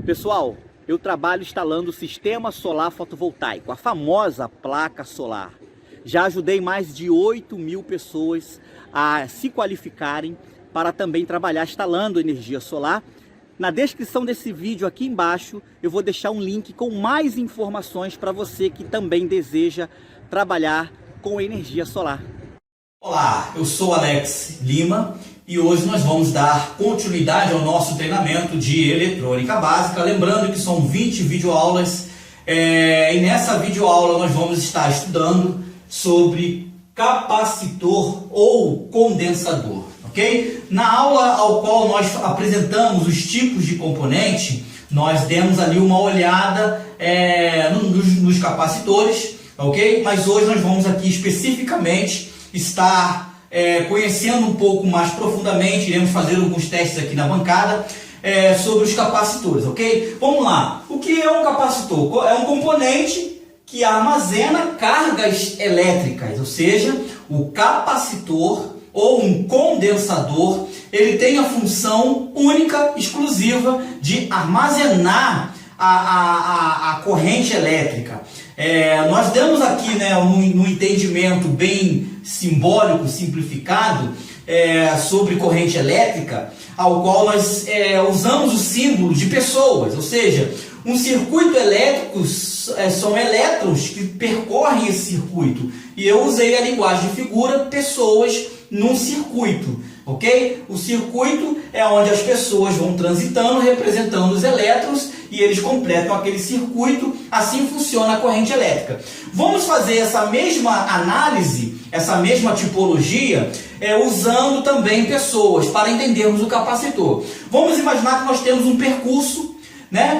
Pessoal, eu trabalho instalando o sistema solar fotovoltaico, a famosa placa solar. Já ajudei mais de 8.000 pessoas a se qualificarem para também trabalhar instalando energia solar. Na descrição desse vídeo aqui embaixo eu vou deixar um link com mais informações para você que também deseja trabalhar com energia solar. Olá, eu sou Alex Lima e hoje nós vamos dar continuidade ao nosso treinamento de eletrônica básica. Lembrando que são 20 videoaulas e nessa videoaula nós vamos estar estudando sobre capacitor ou condensador, ok? Na aula ao qual nós apresentamos os tipos de componente, nós demos ali uma olhada nos capacitores, ok? Mas hoje nós vamos aqui especificamente estar conhecendo um pouco mais profundamente, iremos fazer alguns testes aqui na bancada sobre os capacitores, ok? Vamos lá, o que é um capacitor? É um componente que armazena cargas elétricas, ou seja, o capacitor ou um condensador, ele tem a função única, exclusiva de armazenar a corrente elétrica. Nós damos aqui, no entendimento bem simbólico, simplificado, sobre corrente elétrica, ao qual nós usamos o símbolo de pessoas, ou seja, um circuito elétrico são elétrons que percorrem esse circuito. E eu usei a linguagem de figura, pessoas num circuito, ok? O circuito é onde as pessoas vão transitando, representando os elétrons, e eles completam aquele circuito. Assim funciona a corrente elétrica. Vamos fazer essa mesma análise, essa mesma tipologia, usando também pessoas, para entendermos o capacitor. Vamos imaginar que nós temos um percurso,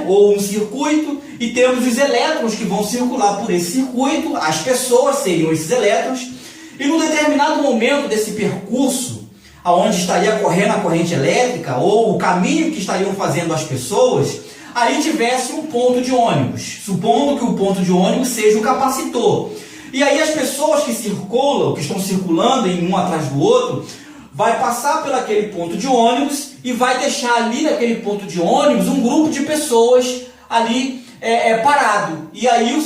ou um circuito, e temos os elétrons que vão circular por esse circuito. As pessoas seriam esses elétrons, e num determinado momento desse percurso, aonde estaria correndo a corrente elétrica, ou o caminho que estariam fazendo as pessoas, aí tivesse um ponto de ônibus, supondo que o ponto de ônibus seja o capacitor. E aí as pessoas que circulam, que estão circulando em um atrás do outro, vai passar por aquele ponto de ônibus e vai deixar ali naquele ponto de ônibus um grupo de pessoas ali parado. E aí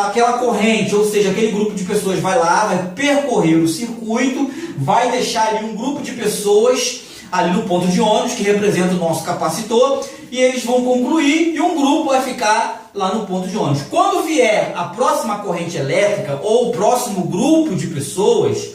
aquela corrente, ou seja, aquele grupo de pessoas vai lá, vai percorrer o circuito, vai deixar ali um grupo de pessoas ali no ponto de ônibus, que representa o nosso capacitor, e eles vão concluir, e um grupo vai ficar lá no ponto de ônibus. Quando vier a próxima corrente elétrica, ou o próximo grupo de pessoas,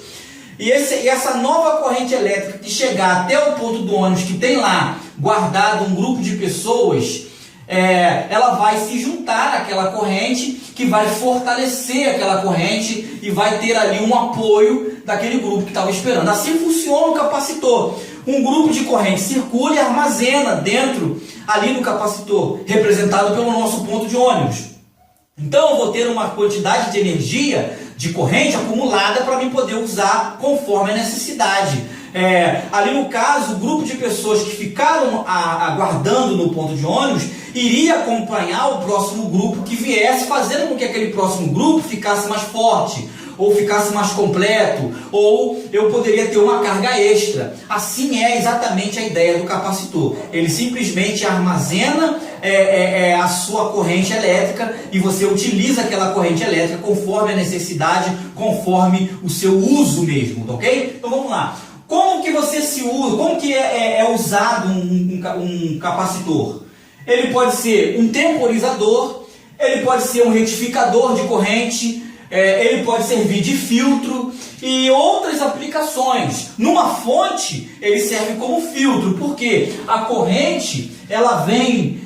e essa nova corrente elétrica que chegar até o ponto do ônibus, que tem lá guardado um grupo de pessoas, ela vai se juntar àquela corrente, que vai fortalecer aquela corrente e vai ter ali um apoio daquele grupo que estava esperando. Assim funciona o capacitor. Um grupo de corrente circula e armazena dentro ali no capacitor, representado pelo nosso ponto de ônibus. Então eu vou ter uma quantidade de energia, de corrente acumulada, para mim poder usar conforme a necessidade. Ali no caso, o grupo de pessoas que ficaram aguardando no ponto de ônibus iria acompanhar o próximo grupo que viesse, fazendo com que aquele próximo grupo ficasse mais forte, ou ficasse mais completo, ou eu poderia ter uma carga extra. Assim é exatamente a ideia do capacitor. Ele simplesmente armazena a sua corrente elétrica, e você utiliza aquela corrente elétrica conforme a necessidade, conforme o seu uso mesmo, ok? Então vamos lá. Como que você se usa, como que é usado um capacitor? Ele pode ser um temporizador, ele pode ser um retificador de corrente, ele pode servir de filtro e outras aplicações. Numa fonte, ele serve como filtro, porque a corrente ela vem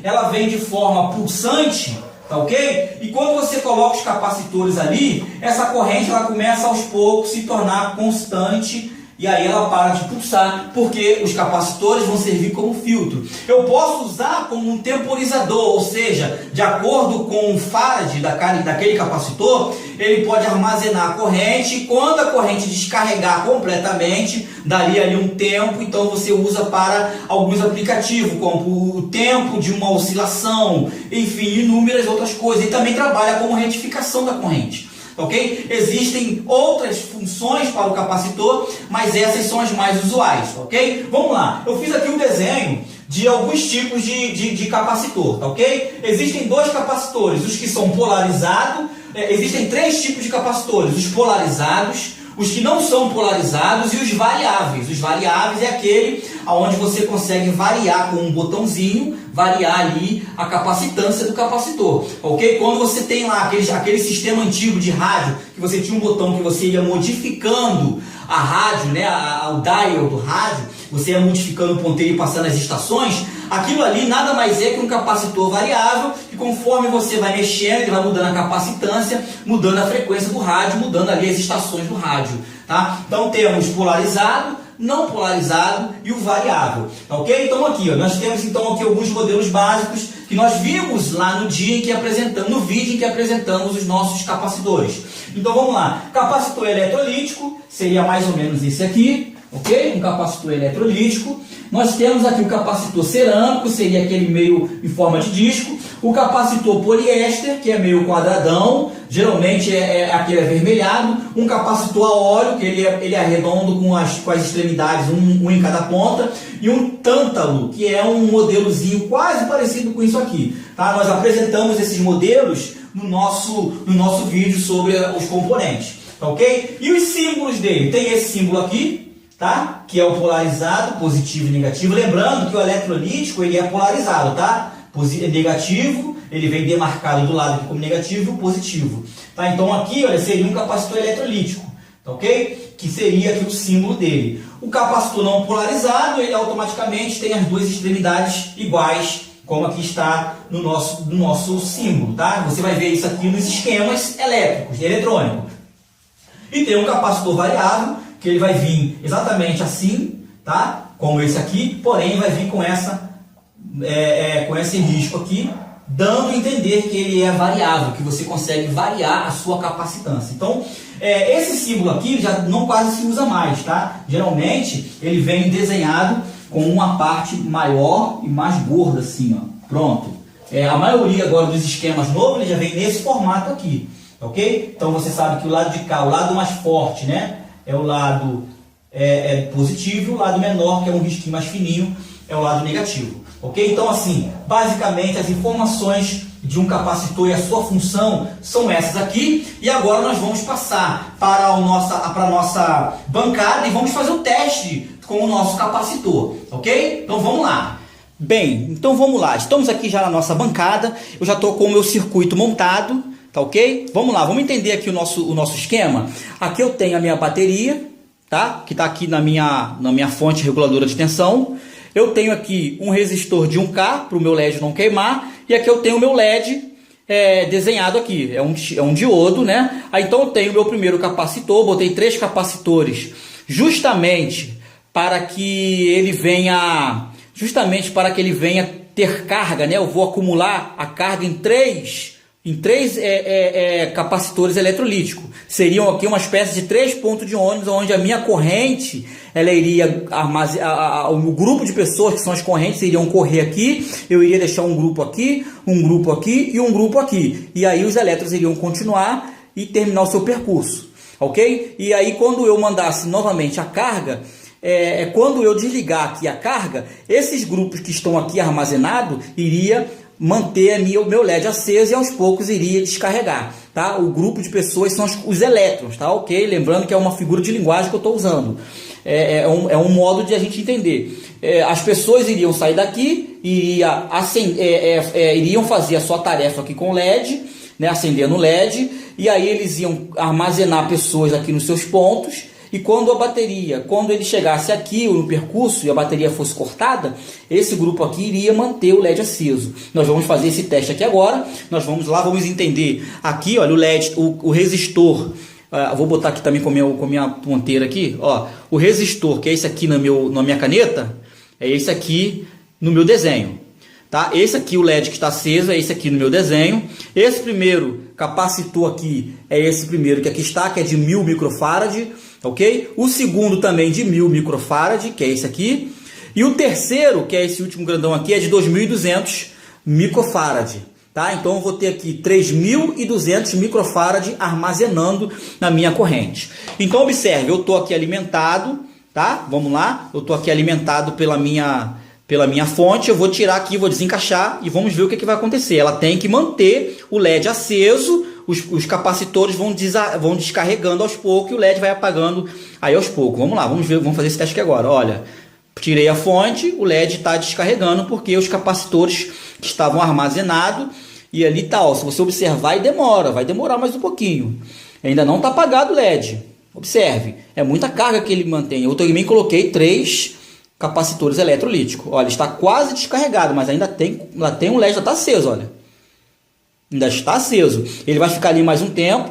de forma pulsante, tá ok? E quando você coloca os capacitores ali, essa corrente ela começa aos poucos a se tornar constante, e aí ela para de pulsar, porque os capacitores vão servir como filtro. Eu posso usar como um temporizador, ou seja, de acordo com o farad daquele capacitor, ele pode armazenar a corrente, e quando a corrente descarregar completamente, daria ali um tempo, então você usa para alguns aplicativos, como o tempo de uma oscilação, enfim, inúmeras outras coisas. E também trabalha como retificação da corrente. Ok? Existem outras funções para o capacitor, mas essas são as mais usuais, ok? Vamos lá, eu fiz aqui um desenho de alguns tipos de capacitor, tá ok? Existem dois capacitores, os que são polarizados, existem três tipos de capacitores, os polarizados, os que não são polarizados e os variáveis. Os variáveis é aquele onde você consegue variar com um botãozinho, variar ali a capacitância do capacitor, ok? Quando você tem lá aquele sistema antigo de rádio, que você tinha um botão que você ia modificando a rádio, né, o dial do rádio, você ia modificando o ponteiro e passando as estações, aquilo ali nada mais é que um capacitor variável, que conforme você vai mexendo, ele vai mudando a capacitância, mudando a frequência do rádio, mudando ali as estações do rádio, tá? Então temos polarizado, não polarizado e o variável, tá ok? Então aqui, ó, nós temos então aqui alguns modelos básicos que nós vimos lá no dia em que apresentamos, no vídeo em que apresentamos os nossos capacitores. Então vamos lá, capacitor eletrolítico seria mais ou menos esse aqui, ok? Um capacitor eletrolítico. Nós temos aqui o capacitor cerâmico, seria aquele meio em forma de disco. O capacitor poliéster, que é meio quadradão, geralmente aquele avermelhado. Um capacitor a óleo, que ele é redondo com as extremidades, um em cada ponta. E um tântalo, que é um modelozinho quase parecido com isso aqui. Tá? Nós apresentamos esses modelos no nosso vídeo sobre os componentes. Tá, ok? E os símbolos dele? Tem esse símbolo aqui, tá? Que é o polarizado, positivo e negativo. Lembrando que o eletrolítico ele é polarizado, tá? Negativo, ele vem demarcado do lado aqui como negativo e positivo. Tá? Então aqui, olha, seria um capacitor eletrolítico, tá, ok? Que seria aqui o símbolo dele. O capacitor não polarizado, ele automaticamente tem as duas extremidades iguais, como aqui está no nosso símbolo, tá? Você vai ver isso aqui nos esquemas elétricos, eletrônicos. E tem um capacitor variável, que ele vai vir exatamente assim, tá? Como esse aqui, porém vai vir com esse risco aqui, dando a entender que ele é variável, que você consegue variar a sua capacitância. Então, esse símbolo aqui já não quase se usa mais, tá? Geralmente, ele vem desenhado com uma parte maior e mais gorda, assim, ó. Pronto. A maioria agora dos esquemas novos, ele já vem nesse formato aqui, ok? Então, você sabe que o lado de cá, o lado mais forte, né? É o lado positivo, e o lado menor, que é um risquinho mais fininho, é o lado negativo. Ok? Então, assim, basicamente as informações de um capacitor e a sua função são essas aqui. E agora nós vamos passar para a nossa bancada e vamos fazer o teste com o nosso capacitor. Ok? Então vamos lá. Bem, então vamos lá. Estamos aqui já na nossa bancada. Eu já estou com o meu circuito montado. Tá ok? Vamos lá, vamos entender aqui o nosso esquema. Aqui eu tenho a minha bateria, tá? Que está aqui na minha fonte reguladora de tensão. Eu tenho aqui um resistor de 1K para o meu LED não queimar. E aqui eu tenho o meu LED desenhado aqui. É um diodo, né? Aí, então eu tenho o meu primeiro capacitor. Botei 3 capacitores justamente para que ele venha ter carga, né? Eu vou acumular a carga em três capacitores eletrolíticos. Seriam aqui uma espécie de 3 pontos de ônibus, onde a minha corrente, ela iria armazenar, o grupo de pessoas que são as correntes iriam correr aqui, eu iria deixar um grupo aqui e um grupo aqui. E aí os elétrons iriam continuar e terminar o seu percurso, ok? E aí quando eu mandasse novamente a carga, quando eu desligar aqui a carga, esses grupos que estão aqui armazenados iria manter o meu LED aceso e aos poucos iria descarregar, tá? O grupo de pessoas são os elétrons, tá? Ok? Lembrando que é uma figura de linguagem que eu estou usando. É um modo de a gente entender. As pessoas iriam sair daqui, iriam fazer a sua tarefa aqui com o LED, né? Acendendo o LED, e aí eles iam armazenar pessoas aqui nos seus pontos. E quando ele chegasse aqui no percurso e a bateria fosse cortada, esse grupo aqui iria manter o LED aceso. Nós vamos fazer esse teste aqui agora. Nós vamos entender aqui, olha, o LED, o resistor. Vou botar aqui também com a minha ponteira aqui, ó. O resistor, que é esse aqui na minha caneta, é esse aqui no meu desenho. Tá? Esse aqui, o LED que está aceso, é esse aqui no meu desenho. Esse primeiro capacitor aqui é esse primeiro que aqui está, que é de 1000 microfarad. Ok? O segundo também de 1000 microfarad, que é esse aqui. E o terceiro, que é esse último grandão aqui, é de 2200 microfarad. Tá? Então eu vou ter aqui 3200 microfarad armazenando na minha corrente. Então observe, eu estou aqui alimentado, tá? Vamos lá, eu estou aqui alimentado pela minha pela minha fonte, eu vou tirar aqui, vou desencaixar e vamos ver o que vai acontecer. Ela tem que manter o LED aceso, os capacitores vão descarregando aos poucos e o LED vai apagando aí aos poucos. Vamos lá, vamos ver, vamos fazer esse teste aqui agora. Olha, tirei a fonte, o LED está descarregando porque os capacitores que estavam armazenados e ali tá, ó, se você observar, vai demorar mais um pouquinho. Ainda não está apagado o LED. Observe, é muita carga que ele mantém. Eu também coloquei 3 capacitores eletrolíticos. Olha, está quase descarregado, mas ainda tem um LED, já está aceso, olha. Ainda está aceso. Ele vai ficar ali mais um tempo,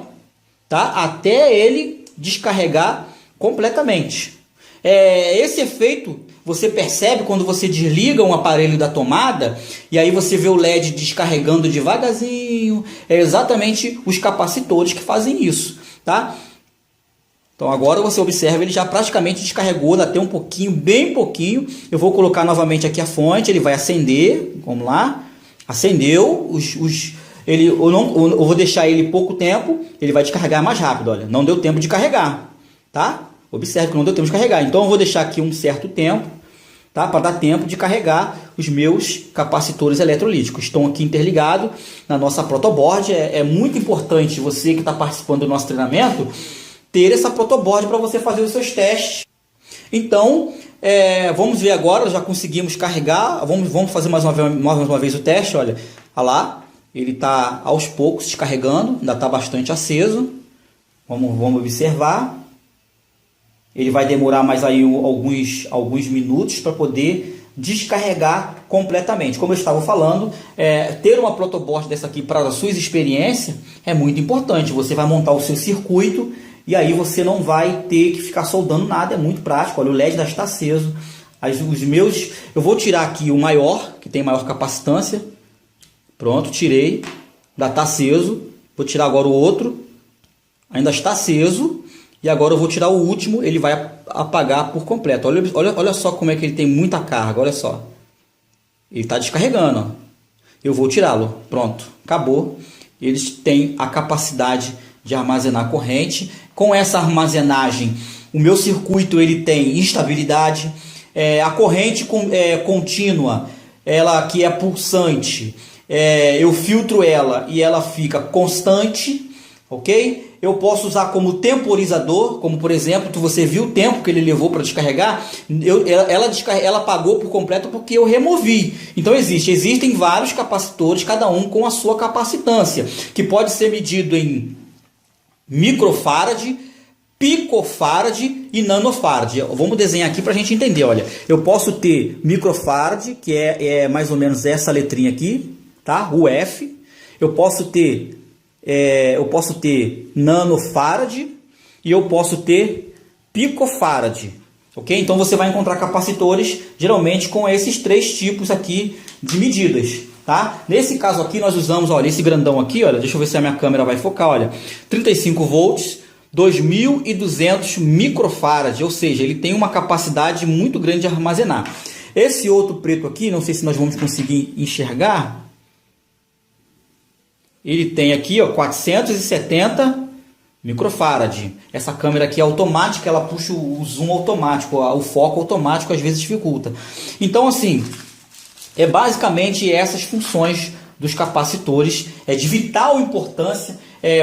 tá? Até ele descarregar completamente. Esse efeito você percebe quando você desliga um aparelho da tomada e aí você vê o LED descarregando devagarzinho. É exatamente os capacitores que fazem isso, tá? Então agora você observa, ele já praticamente descarregou, dá até um pouquinho, bem pouquinho. Eu vou colocar novamente aqui a fonte, ele vai acender, vamos lá. Acendeu, eu vou deixar ele pouco tempo, ele vai descarregar mais rápido, olha. Não deu tempo de carregar, tá? Observe que não deu tempo de carregar. Então eu vou deixar aqui um certo tempo, tá? Para dar tempo de carregar os meus capacitores eletrolíticos. Estão aqui interligados na nossa protoboard. É muito importante você que está participando do nosso treinamento ter essa protoboard para você fazer os seus testes. Então, vamos ver agora, já conseguimos carregar. Vamos fazer mais uma vez o teste. Olha lá, ele está aos poucos descarregando, ainda está bastante aceso. Vamos observar. Ele vai demorar mais aí alguns minutos para poder descarregar completamente. Como eu estava falando, ter uma protoboard dessa aqui para a sua experiência é muito importante. Você vai montar o seu circuito e aí você não vai ter que ficar soldando nada, é muito prático. Olha, o LED já está aceso. Eu vou tirar aqui o maior, que tem maior capacitância. Pronto, tirei. Ainda está aceso. Vou tirar agora o outro. Ainda está aceso. E agora eu vou tirar o último, ele vai apagar por completo. Olha só como é que ele tem muita carga, olha só. Ele está descarregando, ó. Eu vou tirá-lo. Pronto, acabou. Eles têm a capacidade de armazenar corrente. Com essa armazenagem, o meu circuito ele tem estabilidade. A corrente contínua, ela que é pulsante, eu filtro ela e ela fica constante, ok? Eu posso usar como temporizador, como por exemplo, você viu o tempo que ele levou para descarregar, ela apagou por completo porque eu removi. Então existem vários capacitores, cada um com a sua capacitância, que pode ser medido em microfarad, picofarad e nanofarad. Vamos desenhar aqui para a gente entender. Olha, eu posso ter microfarad, que é mais ou menos essa letrinha aqui, tá? O F. Eu posso ter nanofarad e eu posso ter picofarad, ok? Então você vai encontrar capacitores geralmente com esses 3 tipos aqui de medidas, tá? Nesse caso aqui nós usamos, olha, esse grandão aqui, olha, deixa eu ver se a minha câmera vai focar, olha, 35 volts, 2.200 microfarad, ou seja, ele tem uma capacidade muito grande de armazenar. Esse outro preto aqui, não sei se nós vamos conseguir enxergar. Ele tem aqui, ó, 470 microfarad. Essa câmera aqui é automática, ela puxa o zoom automático, o foco automático às vezes dificulta. Então, assim, basicamente essas funções dos capacitores. É de vital importância.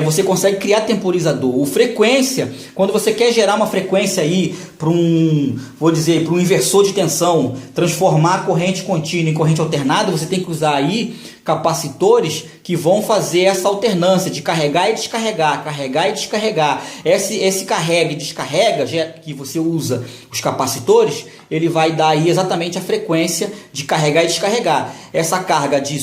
Você consegue criar temporizador. O frequência, quando você quer gerar uma frequência aí para para um inversor de tensão, transformar a corrente contínua em corrente alternada, você tem que usar aí capacitores que vão fazer essa alternância de carregar e descarregar, carregar e descarregar. Esse carrega e descarrega, que você usa os capacitores, ele vai dar aí exatamente a frequência de carregar e descarregar. Essa carga de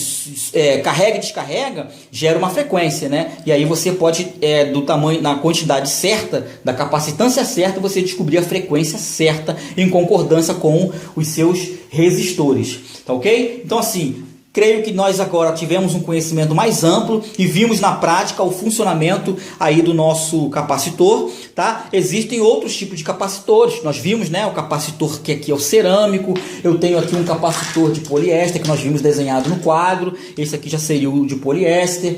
carrega e descarrega gera uma frequência, né? E aí você pode, do tamanho, na quantidade certa, da capacitância certa, você descobrir a frequência certa em concordância com os seus resistores, tá ok? Então assim, creio que nós agora tivemos um conhecimento mais amplo e vimos na prática o funcionamento aí do nosso capacitor, tá? Existem outros tipos de capacitores. Nós vimos, né, o capacitor que aqui é o cerâmico. Eu tenho aqui um capacitor de poliéster que nós vimos desenhado no quadro. Esse aqui já seria o de poliéster.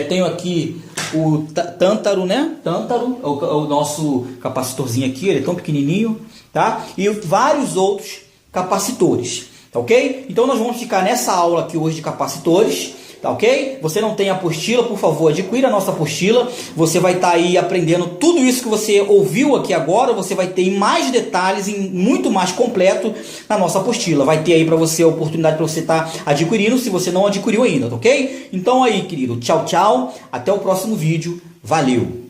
Tenho aqui o tântaro, né? Tântaro, o nosso capacitorzinho aqui, ele é tão pequenininho, tá? E vários outros capacitores. tá ok? Então nós vamos ficar nessa aula aqui hoje de capacitores, tá ok? Você não tem a apostila, por favor, adquira a nossa apostila. Você vai estar aí aprendendo tudo isso que você ouviu aqui agora. Você vai ter em mais detalhes, em muito mais completo na nossa apostila. Vai ter aí para você a oportunidade para você estar adquirindo, se você não adquiriu ainda, tá ok? Então aí, querido, tchau, tchau. Até o próximo vídeo. Valeu!